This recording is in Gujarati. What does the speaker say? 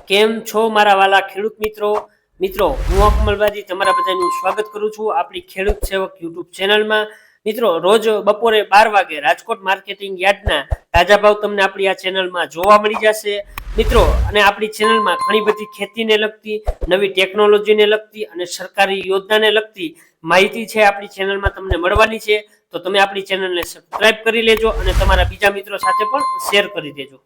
કેમ છો મારા વાલા ખેડૂત મિત્રો હું અકમલબાજી તમારા બધાનું સ્વાગત કરું છું આપણી ખેડૂત સેવક યુટ્યુબ ચેનલમાં। મિત્રો રોજ બપોરે 12 વાગે રાજકોટ માર્કેટિંગ યાર્ડના તાજા ભાવ તમને આપણી આ ચેનલમાં જોવા મળી જશે મિત્રો। અને આપણી ચેનલમાં ઘણી બધી ખેતીને લગતી નવી ટેકનોલોજીને લગતી અને સરકારી યોજનાને લગતી માહિતી છે આપણી ચેનલમાં તમને મળવાની છે। તો તમે આપણી ચેનલને સબસ્ક્રાઇબ કરી લેજો અને તમારા બીજા મિત્રો સાથે પણ શેર કરી દેજો।